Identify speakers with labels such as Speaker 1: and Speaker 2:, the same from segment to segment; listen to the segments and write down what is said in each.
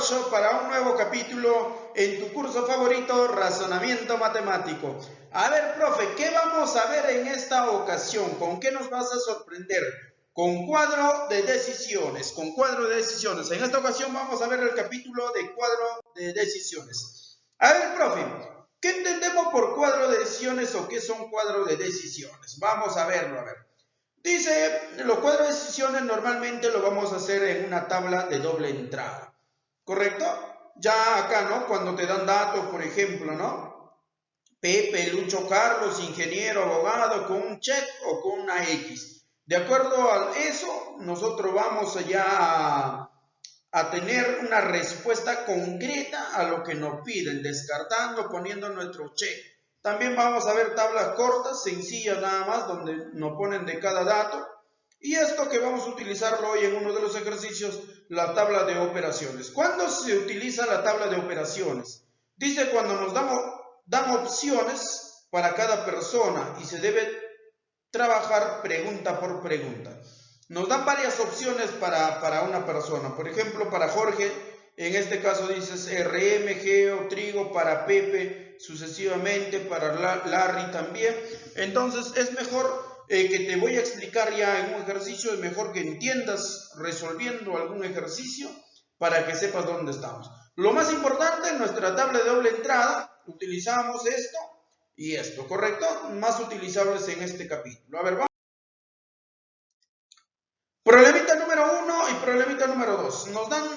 Speaker 1: Workshop para un nuevo capítulo en tu curso favorito, Razonamiento Matemático. A ver, profe, ¿qué vamos a ver en esta ocasión? ¿Con qué nos vas a sorprender? Con cuadro de decisiones, En esta ocasión vamos a ver el capítulo de cuadro de decisiones. A ver, profe, ¿qué entendemos por cuadro de decisiones o qué son cuadros de decisiones? Vamos a verlo, a ver. Dice, los cuadros de decisiones normalmente lo vamos a hacer en una tabla de doble entrada, ¿correcto? Ya acá, ¿no? Cuando te dan datos, por ejemplo, ¿no? Pepe, Lucho, Carlos, ingeniero, abogado, con un check o con una X. De acuerdo a eso, nosotros vamos allá a tener una respuesta concreta a lo que nos piden, descartando, poniendo nuestro check. También vamos a ver tablas cortas, sencillas nada más, donde nos ponen de cada dato. Y esto que vamos a utilizarlo hoy en uno de los ejercicios, la tabla de operaciones. ¿Cuándo se utiliza la tabla de operaciones? Dice cuando nos dan opciones para cada persona y se debe trabajar pregunta por pregunta. Nos dan varias opciones para una persona. Por ejemplo, para Jorge, en este caso dices RM, Geo, Trigo, para Pepe, sucesivamente, para Larry también. Entonces es mejor que te voy a explicar ya en un ejercicio, es mejor que entiendas resolviendo algún ejercicio para que sepas dónde estamos. Lo más importante, en nuestra tabla de doble entrada, utilizamos esto y esto, ¿correcto? Más utilizables en este capítulo. A ver, vamos. Problemita número 1 y problemita número 2. Nos dan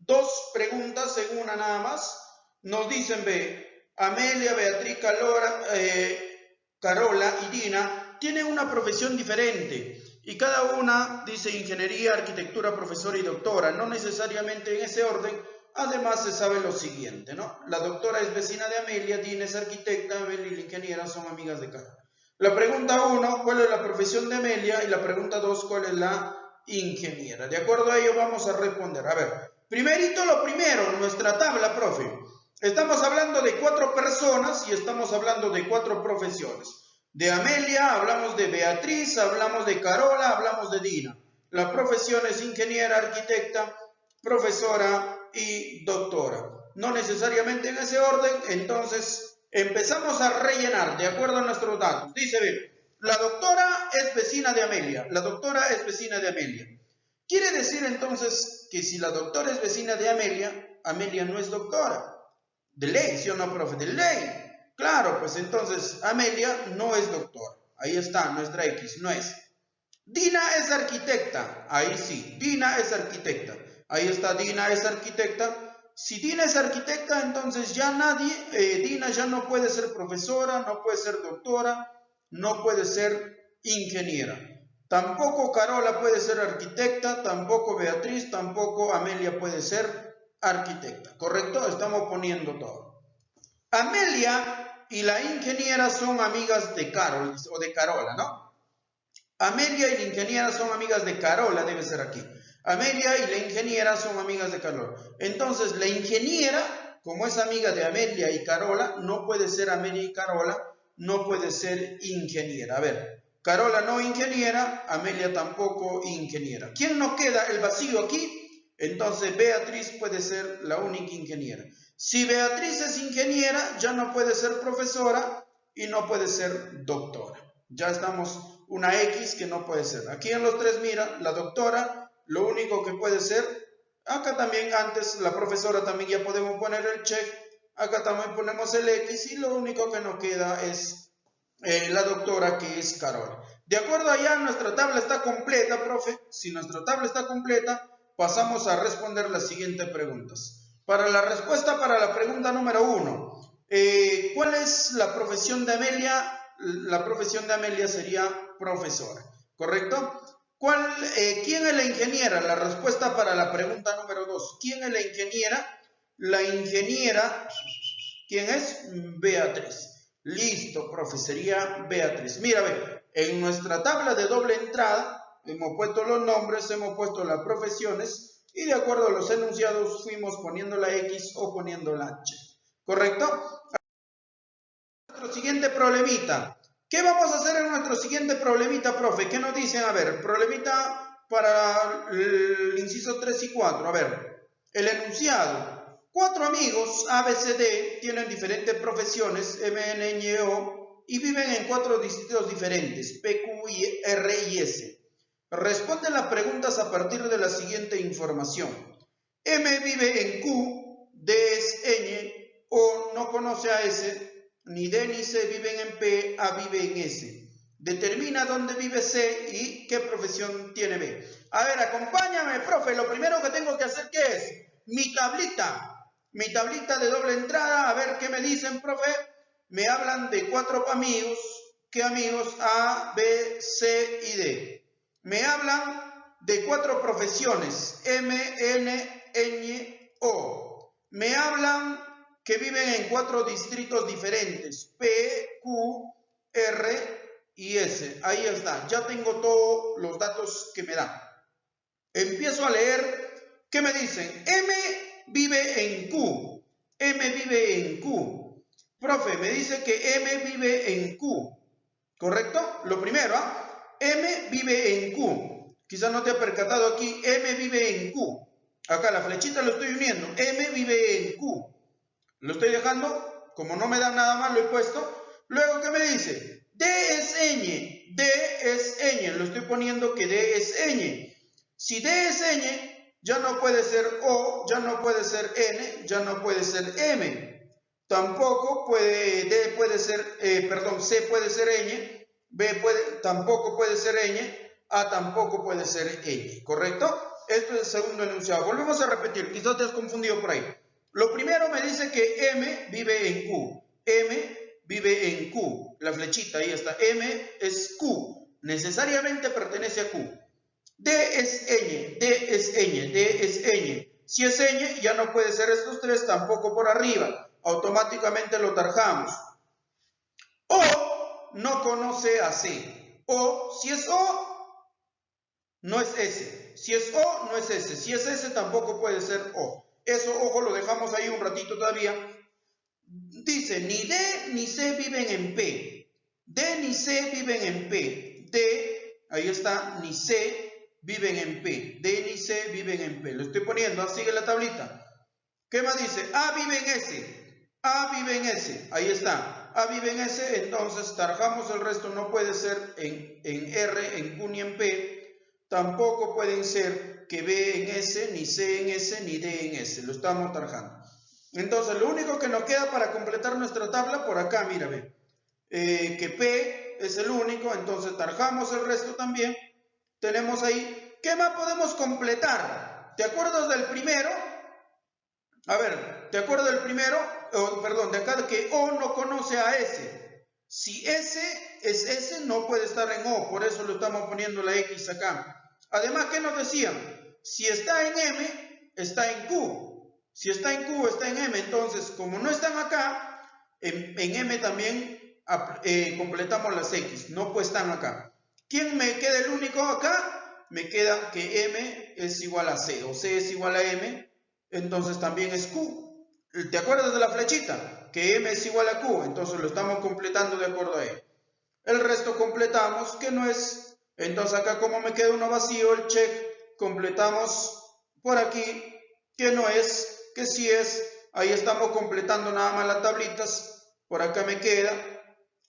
Speaker 1: dos preguntas en una nada más. Nos dicen, Amelia, Beatriz, Carola y Dina tienen una profesión diferente y cada una dice ingeniería, arquitectura, profesora y doctora. No necesariamente en ese orden. Además se sabe lo siguiente, ¿no? La doctora es vecina de Amelia, Dina es arquitecta, Amelia y la ingeniera son amigas de Carola. La pregunta 1, ¿cuál es la profesión de Amelia? Y la pregunta 2, ¿cuál es la ingeniera? De acuerdo a ello vamos a responder. A ver, primerito lo primero, nuestra tabla, profe. Estamos hablando de 4 personas y estamos hablando de 4 profesiones. De Amelia, hablamos de Beatriz, hablamos de Carola, hablamos de Dina. La profesión es ingeniera, arquitecta, profesora y doctora. No necesariamente en ese orden, entonces empezamos a rellenar de acuerdo a nuestros datos. Dice, la doctora es vecina de Amelia. La doctora es vecina de Amelia. Quiere decir entonces que si la doctora es vecina de Amelia, Amelia no es doctora. De ley, ¿sí o no, profe? De ley. Claro, pues entonces Amelia no es doctora. Ahí está, nuestra X, no es. Dina es arquitecta. Ahí sí, Dina es arquitecta. Ahí está, Dina es arquitecta. Si Dina es arquitecta, entonces ya Dina ya no puede ser profesora, no puede ser doctora, no puede ser ingeniera. Tampoco Carola puede ser arquitecta, tampoco Beatriz, tampoco Amelia puede ser arquitecta. ¿Correcto? Estamos poniendo todo. Amelia y la ingeniera son amigas de Carol o de Carola, ¿no? Amelia y la ingeniera son amigas de Carola, debe ser aquí. Amelia y la ingeniera son amigas de Carola. Entonces, la ingeniera, como es amiga de Amelia y Carola, no puede ser Amelia y Carola, no puede ser ingeniera. A ver, Carola no ingeniera, Amelia tampoco ingeniera. ¿Quién nos queda? El vacío aquí. Entonces, Beatriz puede ser la única ingeniera. Si Beatriz es ingeniera, ya no puede ser profesora y no puede ser doctora. Ya estamos una X que no puede ser. Aquí en los 3, mira, la doctora, lo único que puede ser, acá también antes la profesora también ya podemos poner el check, acá también ponemos el X y lo único que nos queda es la doctora que es Carola. De acuerdo allá, nuestra tabla está completa, profe. Si nuestra tabla está completa, pasamos a responder las siguientes preguntas. Para la respuesta para la pregunta número 1, ¿cuál es la profesión de Amelia? La profesión de Amelia sería profesora, ¿correcto? ¿Quién es la ingeniera? La respuesta para la pregunta número 2. ¿Quién es la ingeniera? La ingeniera, ¿quién es? Beatriz. Listo, profe, sería Beatriz. Mira, en nuestra tabla de doble entrada hemos puesto los nombres, hemos puesto las profesiones y de acuerdo a los enunciados fuimos poniendo la X o poniendo la H. ¿Correcto? Nuestro siguiente problemita. ¿Qué vamos a hacer en nuestro siguiente problemita, profe? ¿Qué nos dicen? A ver, problemita para el inciso 3 y 4. A ver, El enunciado. 4 amigos A, B, C, D tienen diferentes profesiones, M, N, Ñ, O, y viven en 4 distritos diferentes, P, Q, R y S. Responde las preguntas a partir de la siguiente información. M vive en Q, D es Ñ, O no conoce a S, ni D ni C viven en P, A vive en S. Determina dónde vive C y qué profesión tiene B. A ver, acompáñame, profe. Lo primero que tengo que hacer, ¿qué es? Mi tablita de doble entrada. A ver, ¿qué me dicen, profe? Me hablan de 4 amigos. ¿Qué amigos? A, B, C y D. Me hablan de 4 profesiones. M, N, Ñ, O. Me hablan que viven en 4 distritos diferentes. P, Q, R y S. Ahí está. Ya tengo todos los datos que me dan. Empiezo a leer. ¿Qué me dicen? M vive en Q. M vive en Q. Profe, me dice que M vive en Q. ¿Correcto? Lo primero, M vive en Q. Quizás no te has percatado aquí. M vive en Q. Acá la flechita lo estoy uniendo. M vive en Q. Lo estoy dejando. Como no me da nada más, lo he puesto. Luego, ¿qué me dice? D es Ñ. D es Ñ. Lo estoy poniendo que D es Ñ. Si D es Ñ, ya no puede ser O, ya no puede ser N, ya no puede ser M. Tampoco puede, C puede ser Ñ, B tampoco puede ser Ñ, A tampoco puede ser Ñ, ¿correcto? Esto es el segundo enunciado. Volvemos a repetir, quizás te has confundido por ahí. Lo primero me dice que M vive en Q. M vive en Q. La flechita, ahí está. M es Q. Necesariamente pertenece a Q. D es Ñ. D es Ñ. D es Ñ. Si es Ñ, ya no puede ser estos 3, tampoco por arriba. Automáticamente lo tarjamos. O no conoce a C. O, si es O, no es S. Si es O, no es S. Si es S, tampoco puede ser O. Eso, ojo, lo dejamos ahí un ratito todavía. Dice, ni D ni C viven en P. D ni C viven en P. D, ahí está, ni C viven en P. D ni C viven en P. Lo estoy poniendo, sigue la tablita. ¿Qué más dice? A vive en S. A vive en S. Ahí está. A vive en S, entonces tarjamos el resto. No puede ser en R, en Q ni en P. Tampoco pueden ser que B en S, ni C en S, ni D en S. Lo estamos tarjando. Entonces, lo único que nos queda para completar nuestra tabla, por acá, mira, ve. Que P es el único, entonces tarjamos el resto también. Tenemos ahí. ¿Qué más podemos completar? ¿Te acuerdas del primero? A ver, ¿te acuerdas del primero? Perdón, de acá que O no conoce a S. Si S es S, no puede estar en O, por eso lo estamos poniendo la X acá. Además, ¿qué nos decían? Si está en M, está en Q. Si está en Q, está en M. Entonces, como no están acá, en M también completamos las X. No pues están acá. ¿Quién me queda el único acá? Me queda que M es igual a C, o C es igual a M. Entonces también es Q. ¿Te acuerdas de la flechita? Que M es igual a Q. Entonces lo estamos completando de acuerdo a él. El resto completamos que no es. Entonces acá como me queda uno vacío, el check, completamos por aquí que no es, que sí es. Ahí estamos completando nada más las tablitas. Por acá me queda,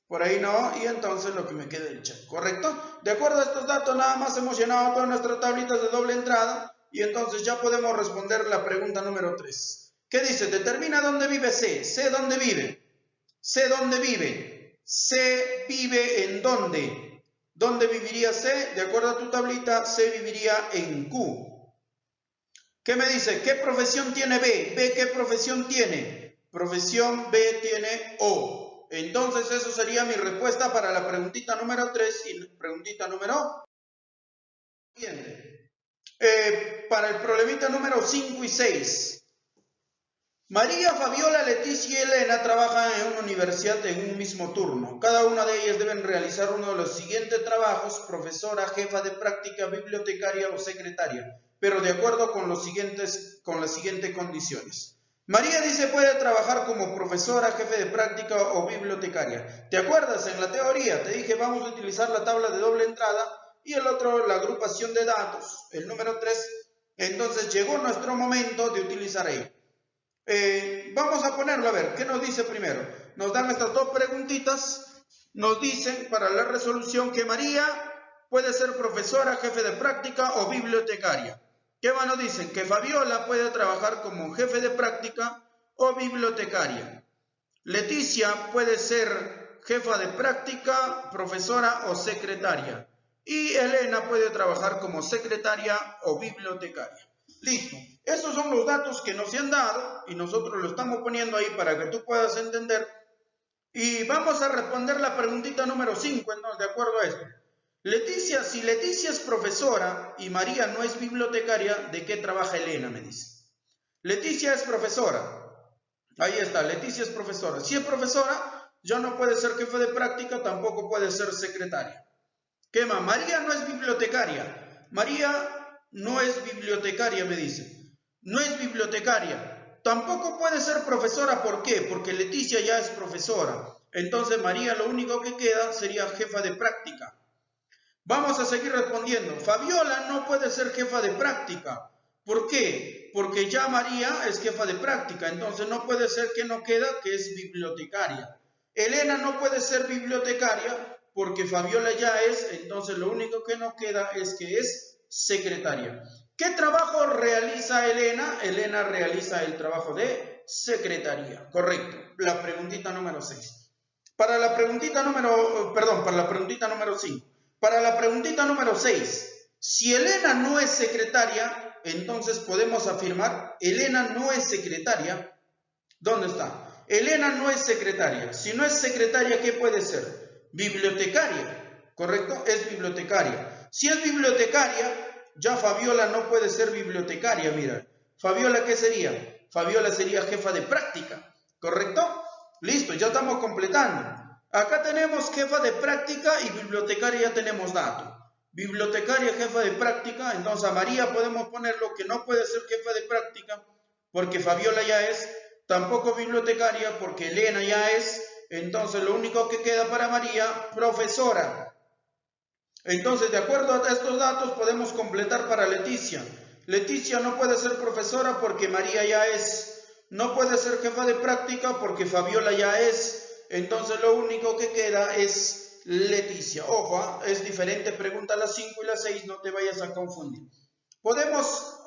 Speaker 1: por ahí no, y entonces lo que me queda es el check, ¿correcto? De acuerdo a estos datos nada más hemos llenado todas nuestras tablitas de doble entrada. Y entonces ya podemos responder la pregunta número 3. ¿Qué dice? Determina dónde vive C. ¿C dónde vive? ¿C dónde vive? ¿C vive en dónde? ¿Dónde viviría C? De acuerdo a tu tablita, C viviría en Q. ¿Qué me dice? ¿Qué profesión tiene B? ¿B qué profesión tiene? Profesión B tiene O. Entonces eso sería mi respuesta para la preguntita número 3 y la preguntita número siguiente. Para el problemita número 5 y 6. María, Fabiola, Leticia y Elena trabajan en una universidad en un mismo turno. Cada una de ellas deben realizar uno de los siguientes trabajos: profesora, jefa de práctica, bibliotecaria o secretaria, pero de acuerdo con las siguientes condiciones. María dice puede trabajar como profesora, jefe de práctica o bibliotecaria. ¿Te acuerdas? En la teoría te dije vamos a utilizar la tabla de doble entrada y el otro la agrupación de datos. El número 3 Entonces llegó nuestro momento de utilizar ello. Vamos a ponerlo a ver, ¿qué nos dice primero? Nos dan estas dos preguntitas, nos dicen para la resolución que María puede ser profesora, jefe de práctica o bibliotecaria. ¿Qué más nos dicen? Que Fabiola puede trabajar como jefe de práctica o bibliotecaria. Leticia puede ser jefa de práctica, profesora o secretaria. Y Elena puede trabajar como secretaria o bibliotecaria. Listo. Estos son los datos que nos han dado y nosotros lo estamos poniendo ahí para que tú puedas entender. Y vamos a responder la preguntita número 5, entonces, de acuerdo a esto. Leticia, si Leticia es profesora y María no es bibliotecaria, ¿de qué trabaja Elena? Me dice. Leticia es profesora. Ahí está, Leticia es profesora. Si es profesora, ya no puede ser jefe de práctica, tampoco puede ser secretaria. ¿Qué más? María no es bibliotecaria. María no es bibliotecaria, me dice. No es bibliotecaria. Tampoco puede ser profesora. ¿Por qué? Porque Leticia ya es profesora. Entonces María lo único que queda sería jefa de práctica. Vamos a seguir respondiendo. Fabiola no puede ser jefa de práctica. ¿Por qué? Porque ya María es jefa de práctica. Entonces no puede ser que no queda, que es bibliotecaria. Elena no puede ser bibliotecaria porque Fabiola ya es. Entonces lo único que nos queda es que es secretaria. ¿Qué trabajo realiza Elena? Elena realiza el trabajo de secretaría. Correcto. La preguntita número 6. Para la preguntita número 5. Para la preguntita número 6. Si Elena no es secretaria, entonces podemos afirmar, Elena no es secretaria. ¿Dónde está? Elena no es secretaria. Si no es secretaria, ¿qué puede ser? Bibliotecaria. ¿Correcto? Es bibliotecaria. Si es bibliotecaria, ya Fabiola no puede ser bibliotecaria, mira. Fabiola, ¿qué sería? Fabiola sería jefa de práctica, ¿correcto? Listo, ya estamos completando. Acá tenemos jefa de práctica y bibliotecaria, ya tenemos dato. Bibliotecaria, jefa de práctica, entonces a María podemos ponerlo que no puede ser jefa de práctica porque Fabiola ya es, tampoco bibliotecaria porque Elena ya es, entonces lo único que queda para María, profesora. Entonces, de acuerdo a estos datos, podemos completar para Leticia. Leticia no puede ser profesora porque María ya es. No puede ser jefa de práctica porque Fabiola ya es. Entonces, lo único que queda es Leticia. Ojo, es diferente. Pregunta las 5 y las 6, no te vayas a confundir. Podemos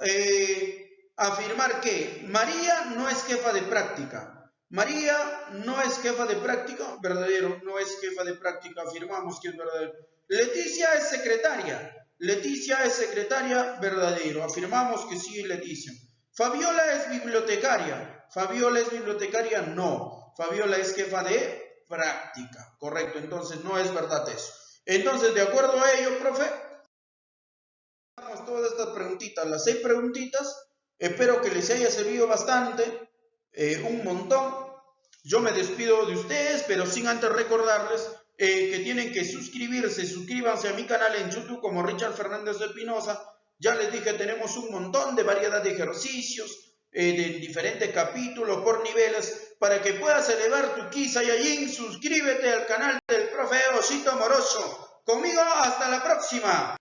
Speaker 1: afirmar que María no es jefa de práctica. María no es jefa de práctica, verdadero, no es jefa de práctica, afirmamos que es verdadero. Leticia es secretaria. Leticia es secretaria, verdadero. Afirmamos que sí, Leticia. Fabiola es bibliotecaria. Fabiola es bibliotecaria, no. Fabiola es jefa de práctica. Correcto, entonces no es verdad eso. Entonces, de acuerdo a ello, profe, todas estas preguntitas, las 6 preguntitas. Espero que les haya servido bastante, un montón. Yo me despido de ustedes, pero sin antes recordarles que tienen que suscribirse. Suscríbanse a mi canal en YouTube como Richard Fernández de Espinosa. Ya les dije, tenemos un montón de variedad de ejercicios, de diferentes capítulos por niveles, para que puedas elevar tu Ki Saiyajin. Suscríbete al canal del profe Osito Moroso. Conmigo, hasta la próxima.